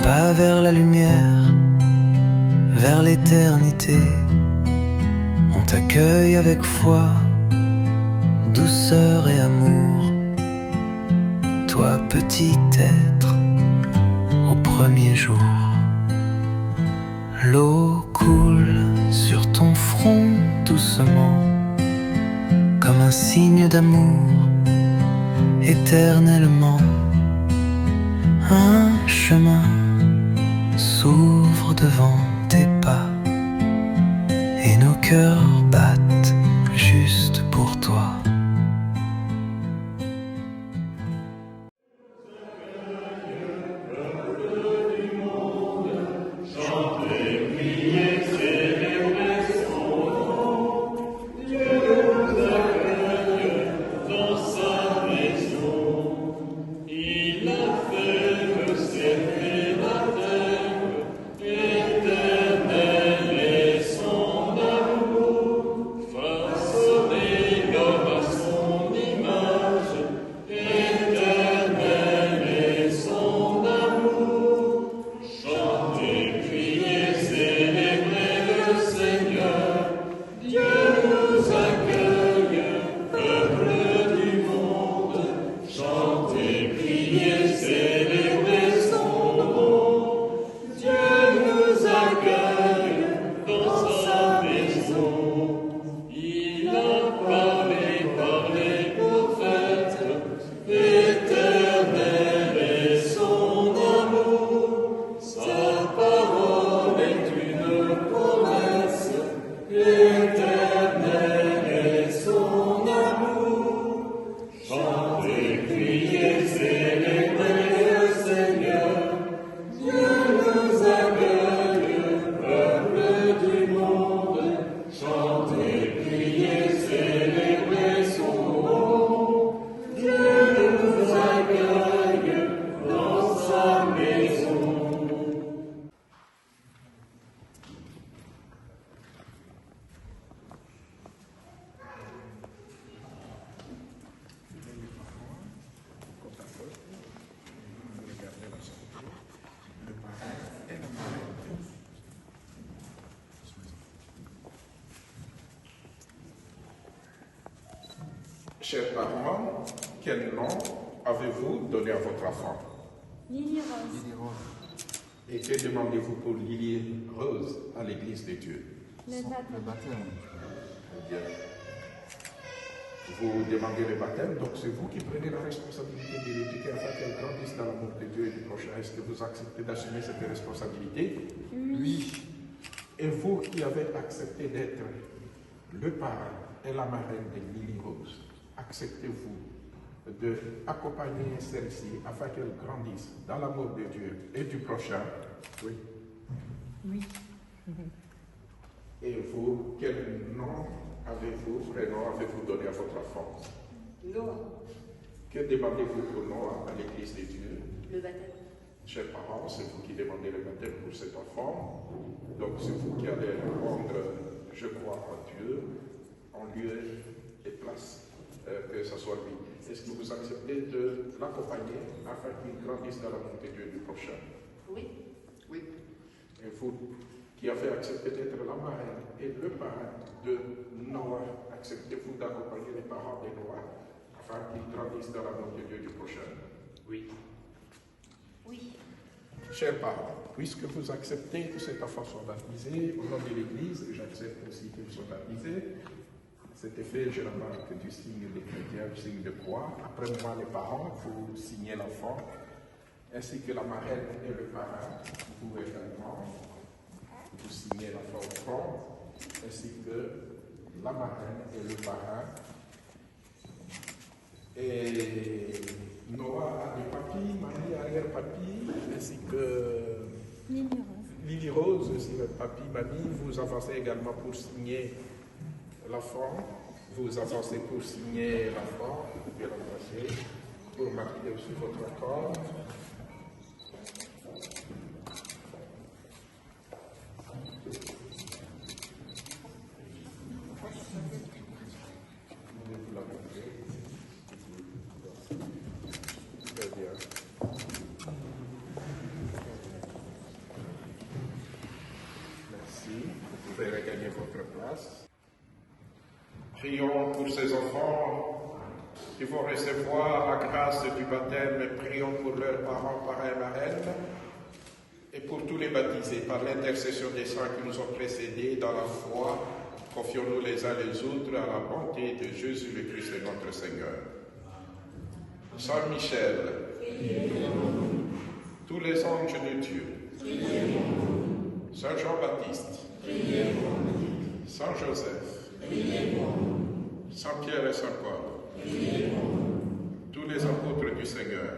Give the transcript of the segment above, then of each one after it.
pas vers la lumière, vers l'éternité. On t'accueille avec foi, douceur et amour. Toi petit être, au premier jour. L'eau coule sur ton front doucement, comme un signe d'amour, éternellement. Un chemin s'ouvre devant tes pas, et nos cœurs battent juste pour toi. Chers parents, quel nom avez-vous donné à votre enfant? Lily Rose. Et que demandez-vous pour Lily Rose à l'église de Dieu? Le baptême. Très bien. Vous demandez le baptême, donc c'est vous qui prenez la responsabilité de l'éduquer afin qu'elle grandisse dans l'amour de Dieu et du prochain. Est-ce que vous acceptez d'assumer cette responsabilité? Oui. Et vous qui avez accepté d'être le parrain et la marraine de Lily Rose, acceptez-vous d'accompagner celle-ci afin qu'elle grandisse dans l'amour de Dieu et du prochain? Oui. Oui. Et vous, quel nom prénom avez-vous donné à votre enfant? Noah. Que demandez-vous pour Noah à l'église de Dieu? Le baptême. Chers parents, c'est vous qui demandez le baptême pour cet enfant. Donc c'est vous qui allez répondre, je crois en Dieu, en lieu et place, que ce soit lui. Est-ce que vous acceptez de l'accompagner afin qu'il grandisse dans l'amour de Dieu du prochain? Oui. Oui. Et vous qui avez accepté d'être la marraine et le parrain de Noah, acceptez-vous d'accompagner les parents de Noah afin qu'ils grandissent dans l'amour de Dieu du prochain? Oui. Oui. Chers parents, puisque vous acceptez que cet enfant soit baptisé au nom de l'Église, j'accepte aussi qu'il soit baptisé. Cet effet, je la marque du signe des chrétiens, du signe de croix. Après moi, les parents, vous signez l'enfant, ainsi que la marraine et le parrain. Vous également, vous signez l'enfant au front, ainsi que la marraine et le parrain. Et Noah a des papis, Marie arrière-papy, ainsi que Lily Rose, aussi votre papy, mamie. Vous avancez également pour signer l'enfant. Vous avancez pour signer l'enfant, vous pouvez l'embrasser, pour marquer aussi votre accord. Très bien. prenez votre place. Prions pour ces enfants qui vont recevoir la grâce du baptême. Prions pour leurs parents, parrains, marraines. Et pour tous les baptisés, par l'intercession des saints qui nous ont précédés dans la foi, confions-nous les uns les autres à la bonté de Jésus le Christ notre Seigneur. Saint Michel, tous les anges de Dieu, Saint Jean-Baptiste, Saint Joseph, Saint Pierre et Saint Paul, tous les apôtres du Seigneur,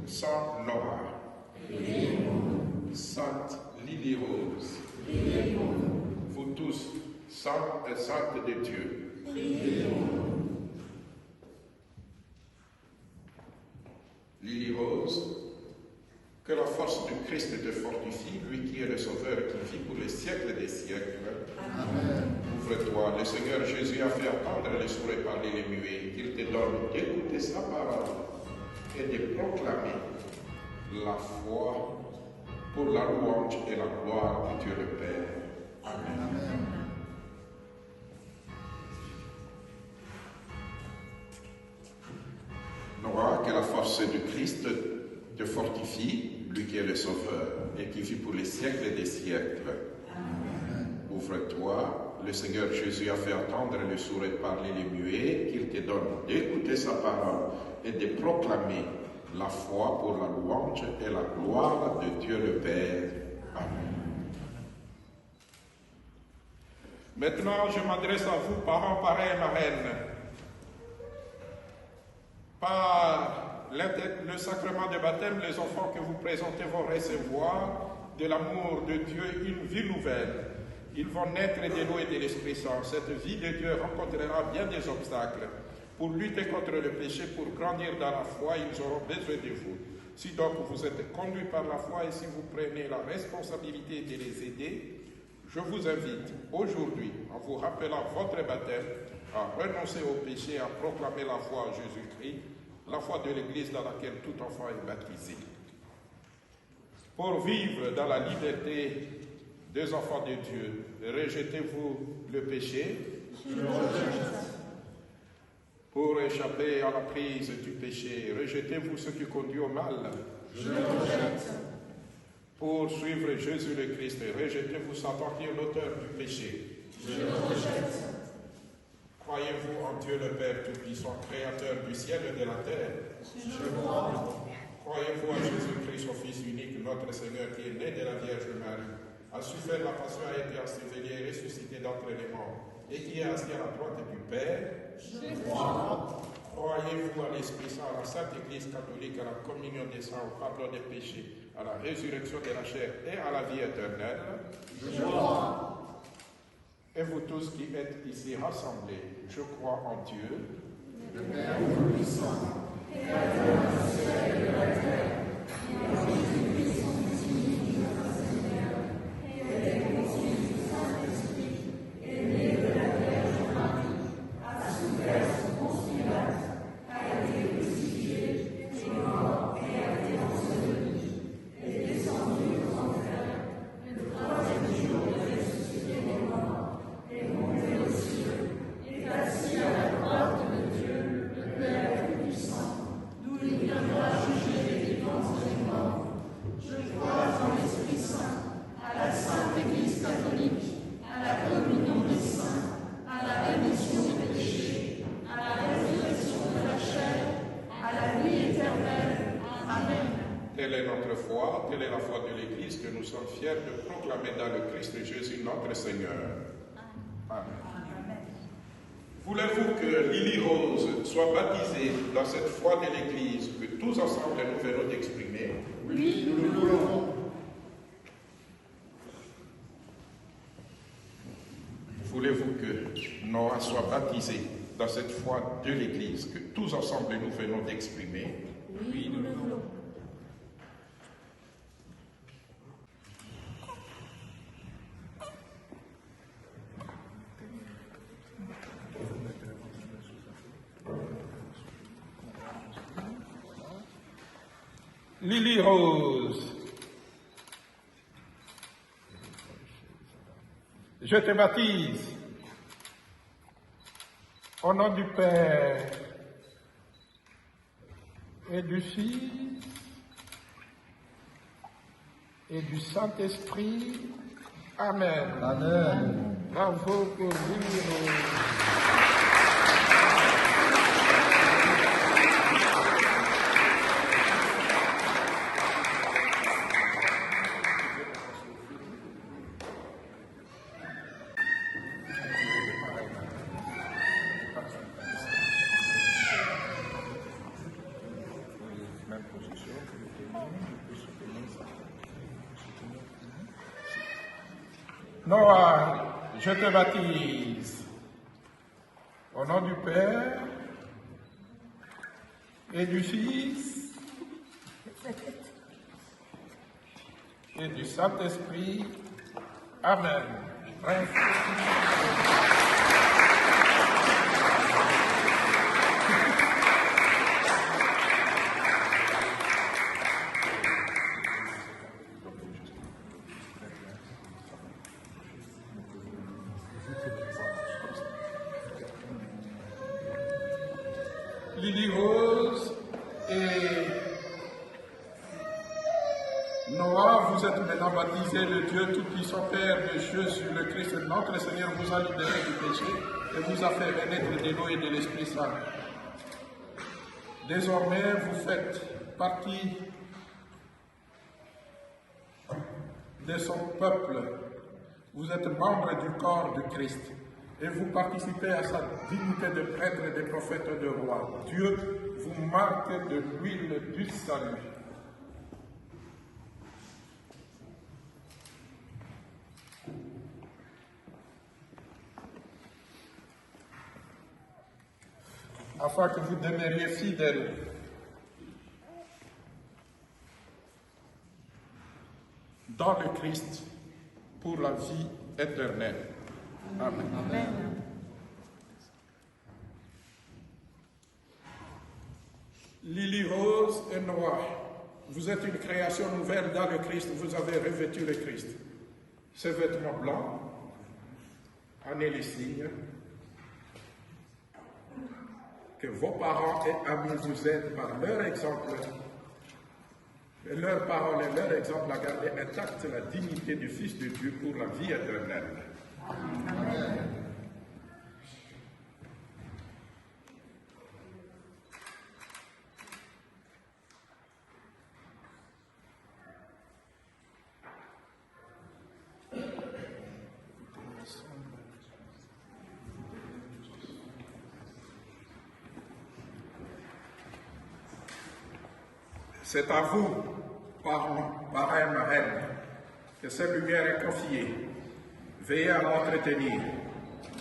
Saint Noah, Sainte Lily Rose, vous tous, saints et saintes de Dieu, Lily Rose, que la force du Christ te fortifie, lui qui est le Sauveur et qui vit pour les siècles des siècles. Amen. Ouvre-toi, le Seigneur Jésus a fait entendre les sourds et parler les muets, qu'il te donne d'écouter sa parole et de proclamer la foi pour la louange et la gloire de Dieu le Père. Amen. Amen. Noah, que la force du Christ te fortifie, lui qui est le Sauveur et qui vit pour les siècles des siècles. Amen. Ouvre-toi, le Seigneur Jésus a fait entendre les sourds et parler les muets, qu'il te donne d'écouter sa parole et de proclamer la foi pour la louange et la gloire de Dieu le Père. Amen. Maintenant, je m'adresse à vous, parents, parrains et marraines. Par le sacrement de baptême, les enfants que vous présentez vont recevoir de l'amour de Dieu une vie nouvelle. Ils vont naître de l'eau et de l'Esprit Saint. Cette vie de Dieu rencontrera bien des obstacles. Pour lutter contre le péché, pour grandir dans la foi, ils auront besoin de vous. Si donc vous êtes conduits par la foi et si vous prenez la responsabilité de les aider, je vous invite aujourd'hui, en vous rappelant votre baptême, à renoncer au péché et à proclamer la foi en Jésus-Christ, la foi de l'Église dans laquelle tout enfant est baptisé. Pour vivre dans la liberté des enfants de Dieu, rejetez-vous le péché. Je le rejette. Pour échapper à la prise du péché, rejetez-vous ce qui conduit au mal. Je le rejette. Pour suivre Jésus le Christ, rejetez-vous Satan qui est l'auteur du péché. Je le rejette. Croyez-vous en Dieu le Père Tout-Puissant, Créateur du ciel et de la terre? Je crois. Croyez-vous en Jésus-Christ, son Fils unique, notre Seigneur, qui est né de la Vierge Marie, a souffert la passion, a été enseveli et ressuscité d'entre les morts, et qui est assis à la droite du Père? Je crois. Croyez-vous à l'Esprit Saint, à la Sainte Église catholique, à la communion des saints, au pardon des péchés, à la résurrection de la chair et à la vie éternelle? Je crois. Et vous tous qui êtes ici rassemblés, je crois en Dieu, le Père Tout-Puissant, Créateur du ciel et de la terre, et en Jésus-Christ, son Fils unique, notre Seigneur, qui est conçu du Saint-Esprit, est né de la Vierge Marie, a souffert sous Ponce Pilate, a été crucifié, est mort et a été enseveli, est descendu aux enfers, le troisième jour est ressuscité des morts, est monté aux cieux, est assis à la droite de Dieu, le Père Tout-Puissant, d'où il viendra juger les vivants et les morts. Je crois en l'Esprit Saint, à la Sainte Église catholique, à la communion des saints, à la rémission des péchés, à la résurrection de la chair, à la vie éternelle. Amen. Telle est notre foi, telle est la foi de l'Église que nous sommes fiers de proclamer dans le Christ Jésus notre Seigneur. Amen. Voulez-vous que Lily Rose soit baptisée dans cette foi de l'Église que tous ensemble nous venons d'exprimer? Oui, nous le voulons. Voulez-vous que Noah soit baptisé dans cette foi de l'Église que tous ensemble nous venons d'exprimer? Oui, nous le voulons. Lily Rose. Je te baptise au nom du Père et du Fils et du Saint-Esprit. Amen. Amen. Bravo pour lui. Noah, je te baptise au nom du Père et du Fils et du Saint-Esprit. Amen. Lily Rose et Noah, vous êtes maintenant baptisés, le Dieu Tout-Puissant, Père de Jésus, le Christ, notre Seigneur, vous a libéré du péché et vous a fait renaître de l'eau et de l'Esprit Saint. Désormais, vous faites partie de son peuple. Vous êtes membre du corps de Christ. Et vous participez à sa dignité de prêtre et de prophète de roi. Dieu vous marque de l'huile du salut. Afin que vous demeuriez fidèles dans le Christ pour la vie éternelle. Amen. Amen. Lily Rose et Noah, vous êtes une création nouvelle dans le Christ, vous avez revêtu le Christ. Ces vêtements blancs en est le signe que vos parents et amis vous aident par leur exemple, et leur parole et leur exemple à garder intacte la dignité du Fils de Dieu pour la vie éternelle. Amen. C'est à vous, parents, parrains, marraines, que cette lumière est confiée. Veillez à l'entretenir,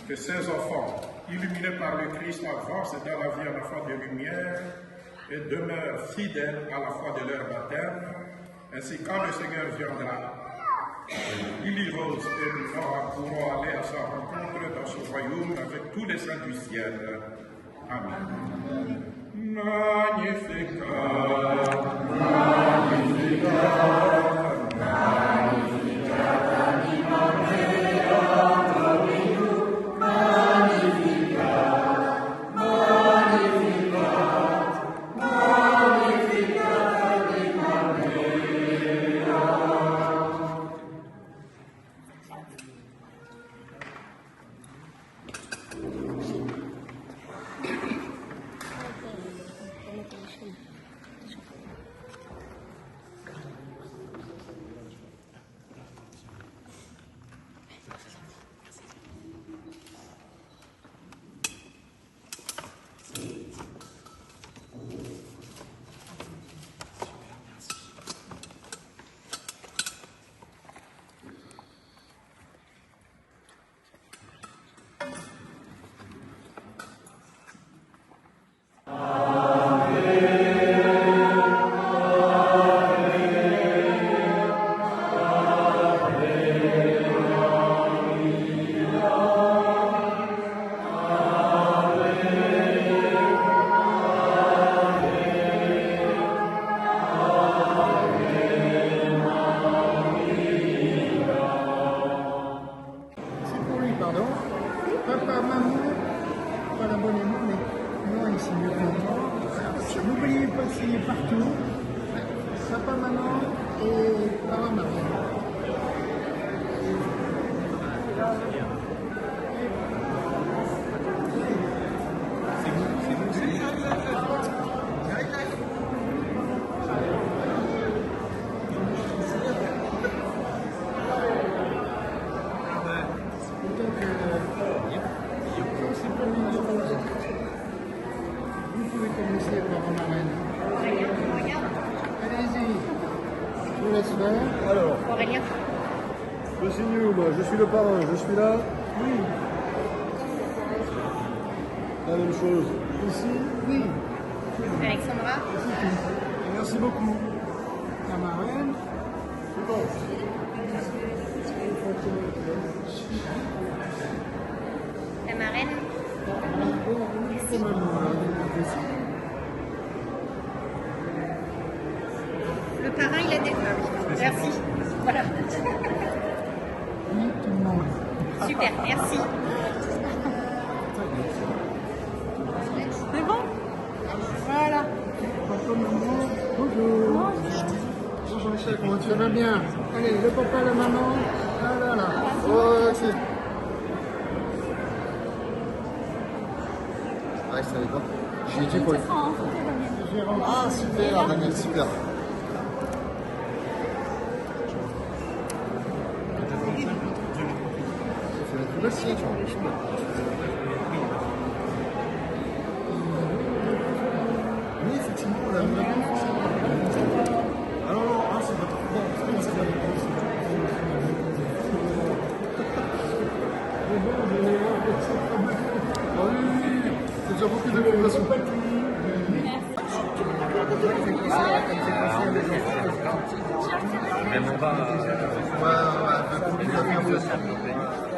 que ces enfants, illuminés par le Christ, avancent dans la vie à la foi de lumière et demeurent fidèles à la foi de leur baptême, ainsi quand le Seigneur viendra. Lily Rose et Noah pourront aller à sa rencontre dans ce royaume avec tous les saints du ciel. Amen. Magnificat, Magnificat, Magnificat, Anima Mea, Domino, Magnificat, Magnificat, Magnificat, Anima Mea. Vous pouvez commencer par en arène. Allez-y. Je vous laisse faire. Alors, Aurélien. je suis nul, moi, je suis le parrain, je suis là. Oui. La même chose. Ici, oui. Alexandra. Merci beaucoup. La marraine. C'est bon. La marraine. C'est maman. Le parrain, il a des... Merci. Voilà. Oui, tout le monde. Super, merci. C'est bon? Voilà. Papa, maman, bonjour. Bonjour Michel, comment tu vas bien? Allez, le papa, la maman. Ah là là. Oh, c'est... Ah, je savais pas. J'ai été pour Tu prends en photo, Daniel. Ah, super, Daniel, super. C'est la plus belle signature. Oui, effectivement, la même. Ah non, non, ah, c'est votre. Bon, c'est la Ah oui, oui, oui. C'est déjà beaucoup d'informations. Même on va. Ouais, ouais, ouais.